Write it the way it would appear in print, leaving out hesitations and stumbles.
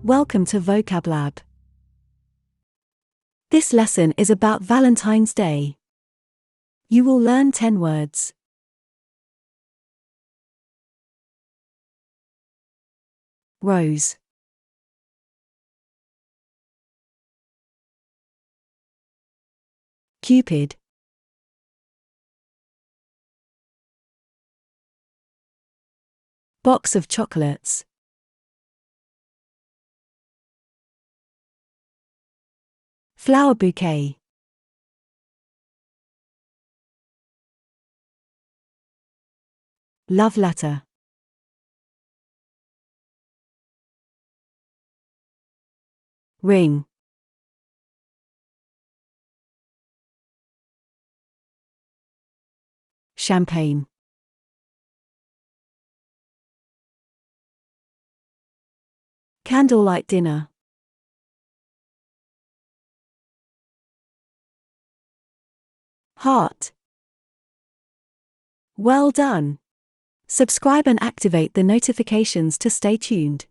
Welcome to Vocab Lab. This lesson is about Valentine's Day. You will learn 10 words. Rose, Cupid, box of chocolates, flower bouquet, love letter, ring, champagne, candlelight dinner, heart. Well done! Subscribe and activate the notifications to stay tuned.